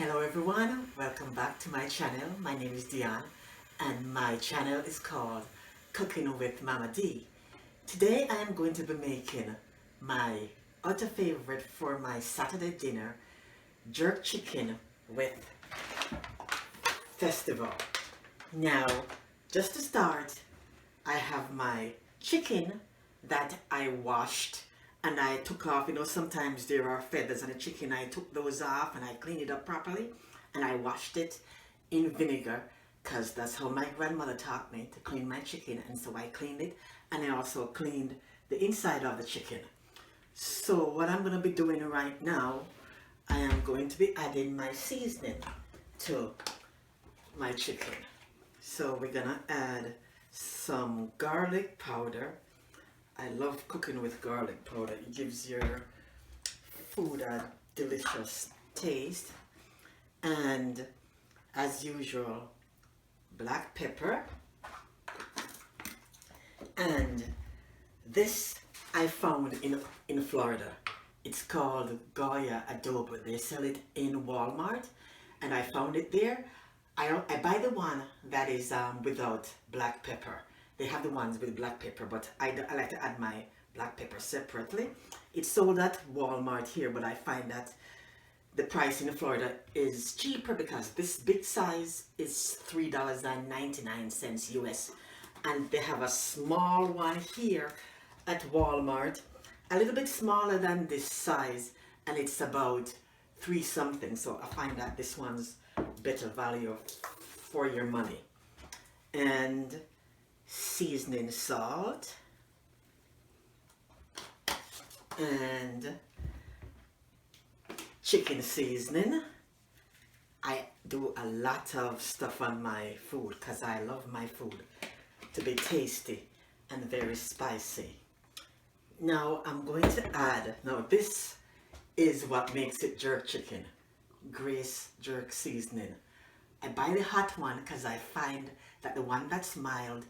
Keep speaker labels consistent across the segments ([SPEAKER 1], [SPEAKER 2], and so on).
[SPEAKER 1] Hello everyone, welcome back to my channel. My name is Dion and my channel is called Cooking with Mama D. Today I am going to be making my utter favorite for my Saturday dinner, jerk chicken with festival. Now, just to start, I have my chicken that I washed and I took off. Sometimes there are feathers on the chicken. I took those off and I cleaned it up properly and I washed it in vinegar because that's how my grandmother taught me to clean my chicken, and so I cleaned it, and I also cleaned the inside of the chicken. So what I'm going to be doing right now, I am going to be adding my seasoning to my chicken. So we're going to add some garlic powder. I love cooking with garlic powder. It gives your food a delicious taste. And as usual, black pepper. And this I found in Florida. It's called Goya adobo. They sell it in Walmart and I found it there. I buy the one that is without black pepper. They have the ones with black pepper, but I like to add my black pepper separately. It's sold at Walmart here, but I find that the price in Florida is cheaper because this big size is $3.99 US. And they have a small one here at Walmart, a little bit smaller than this size, and it's about $3 something. So I find that this one's better value for your money. And seasoning salt and chicken seasoning. I do a lot of stuff on my food because I love my food to be tasty and very spicy. Now I'm going to add, now this is what makes it jerk chicken, Grace jerk seasoning. I buy the hot one because I find that the one that's mild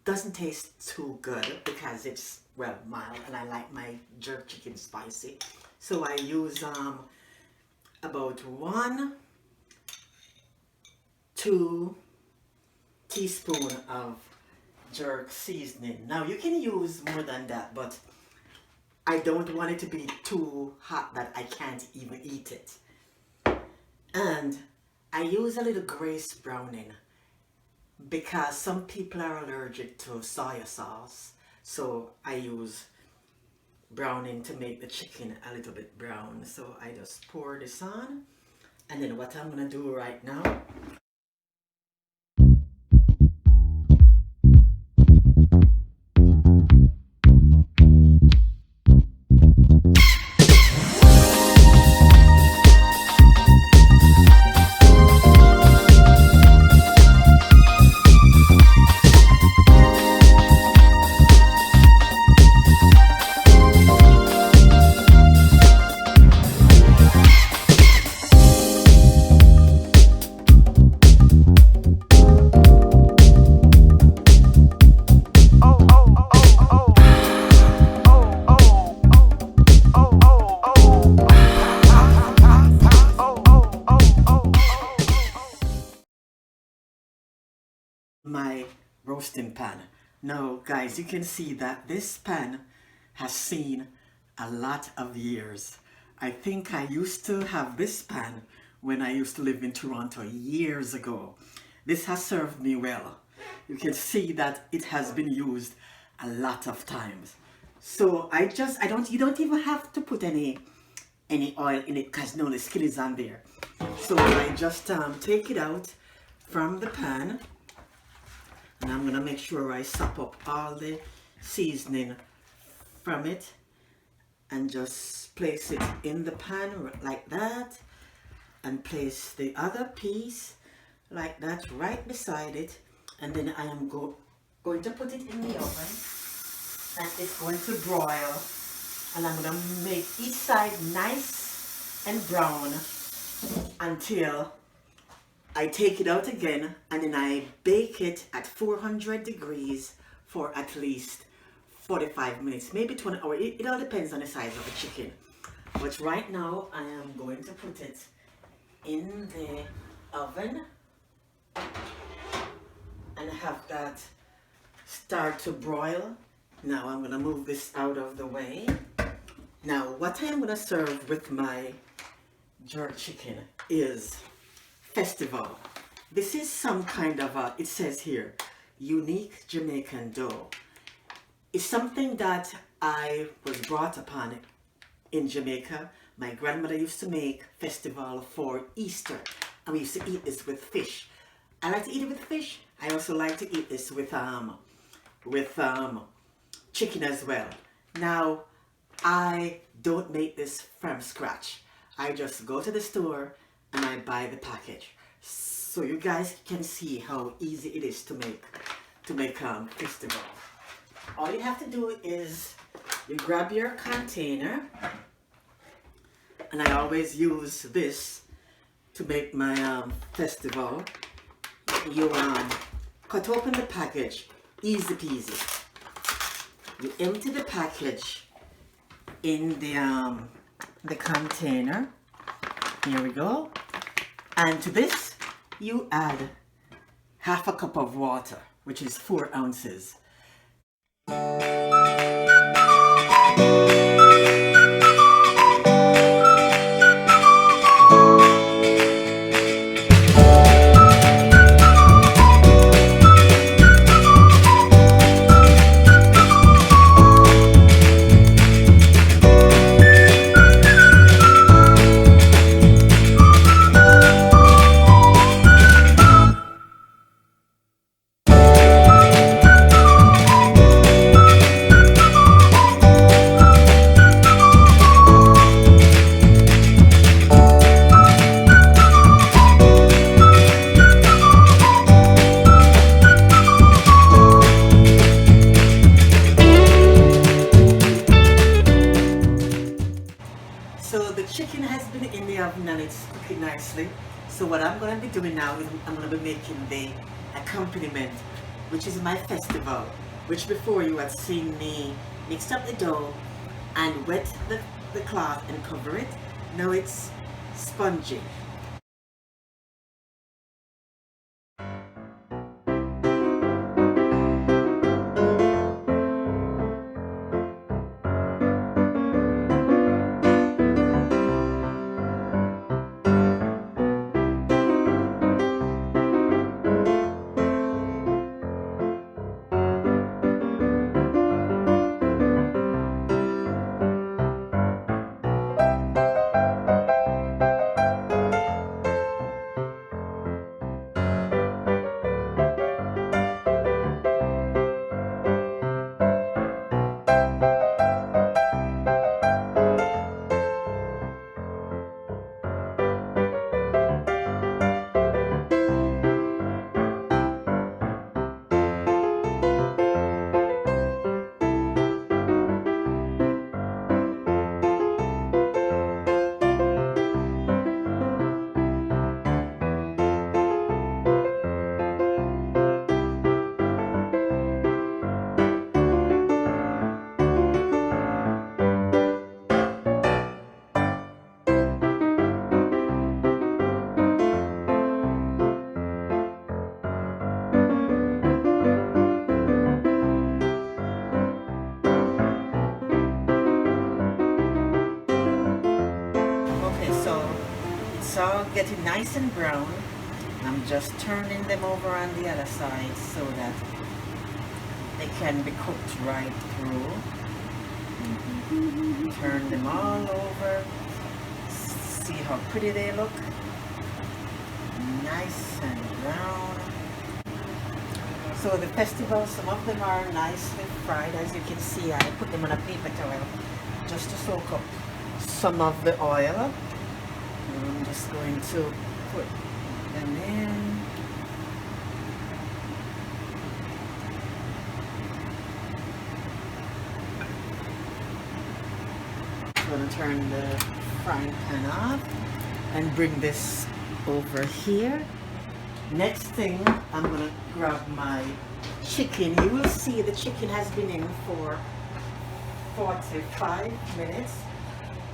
[SPEAKER 1] doesn't taste too good because it's, well, mild, and I like my jerk chicken spicy. So I use about 1-2 teaspoons of jerk seasoning. Now you can use more than that, but I don't want it to be too hot that I can't even eat it. And I use a little Grace browning because some people are allergic to soy sauce, so I use browning to make the chicken a little bit brown. So I just pour this on, and then what I'm gonna do right now, my roasting pan. Now guys, you can see that this pan has seen a lot of years. I think I used to have this pan when I used to live in Toronto years ago. This has served me well. You can see that it has been used a lot of times. So you don't even have to put any oil in it because no, the skin is on there. So I just take it out from the pan. And I'm gonna make sure I sop up all the seasoning from it and just place it in the pan like that, and place the other piece like that right beside it, and then I am going to put it in the oven and it's going to broil, and I'm gonna make each side nice and brown until I take it out again, and then I bake it at 400 degrees for at least 45 minutes, maybe 20 hours. It all depends on the size of the chicken. But right now I am going to put it in the oven and have that start to broil. Now I'm going to move this out of the way. Now what I am going to serve with my jerk chicken is Festival. This is some kind of a, it says here, unique Jamaican dough. It's something that I was brought upon in Jamaica. My grandmother used to make Festival for Easter, and we used to eat this with fish. I like to eat it with fish. I also like to eat this with chicken as well. Now, I don't make this from scratch. I just go to the store and I buy the package. So you guys can see how easy it is to make Festival. All you have to do is you grab your container, and I always use this to make my Festival. You cut open the package, easy peasy. You empty the package in the container. Here we go. And to this, you add half a cup of water, which is 4 ounces. So the chicken has been in the oven and it's cooking nicely. So what I'm going to be doing now is I'm going to be making the accompaniment, which is my Festival, which before you had seen me mix up the dough and wet the cloth and cover it. Now it's spongy. It's all getting nice and brown. I'm just turning them over on the other side so that they can be cooked right through. Turn them all over. See how pretty they look. Nice and brown. So the Festival, some of them are nicely fried. As you can see, I put them on a paper towel just to soak up some of the oil. I'm just going to put them in. I'm going to turn the frying pan off and bring this over here. Next thing, I'm going to grab my chicken. You will see the chicken has been in for 45 minutes,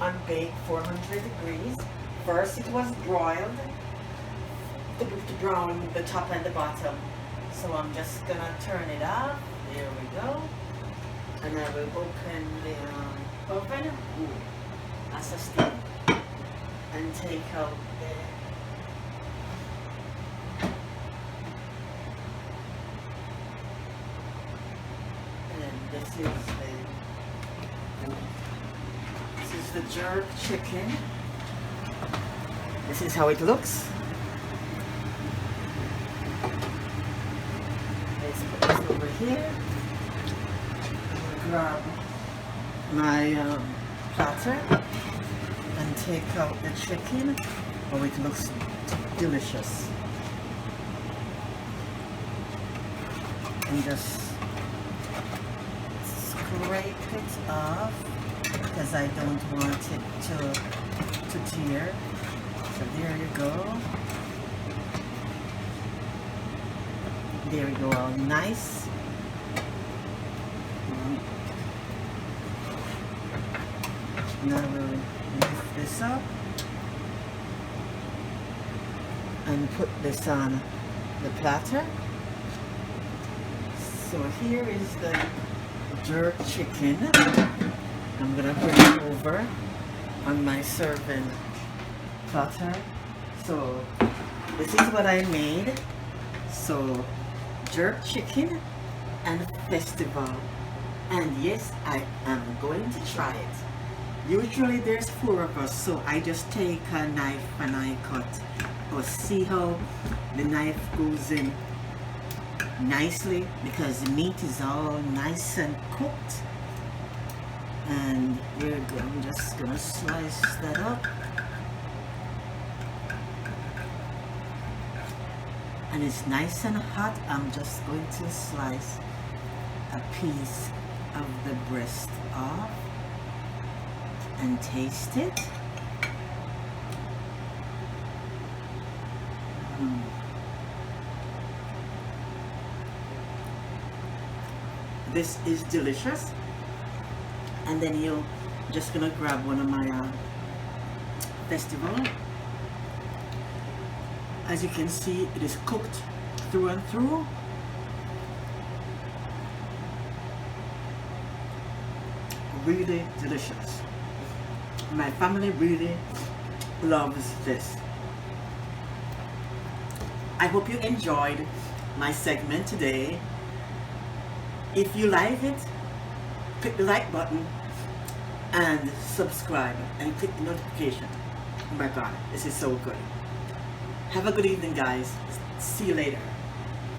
[SPEAKER 1] unbaked, 400 degrees. First it was broiled to brown the top and the bottom. So I'm just gonna turn it off. There we go. And I will open the oven. Ooh, that's a steam. And take out the this is the jerk chicken. This is how it looks. Let's put this over here. Grab my platter and take out the chicken. Oh, it looks delicious. And just scrape it off because I don't want it to tear. So there you go. There we go, all nice. Now we'll lift this up and put this on the platter. So here is the jerk chicken. I'm gonna bring it over on my serving platter. So this is what I made. So jerk chicken and festival, and yes, I am going to try it. Usually there's 4 of us, so I just take a knife and I cut. Or see how the knife goes in nicely because the meat is all nice and cooked. And there you go. I'm just gonna slice that up. And it's nice and hot. I'm just going to slice a piece of the breast off and taste it. This is delicious. And then you're just gonna grab one of my festival. As you can see, it is cooked through and through. Really delicious. My family really loves this. I hope you enjoyed my segment today. If you like it, click the like button and subscribe and click the notification. Oh my God, this is so good. Have a good evening, guys. See you later.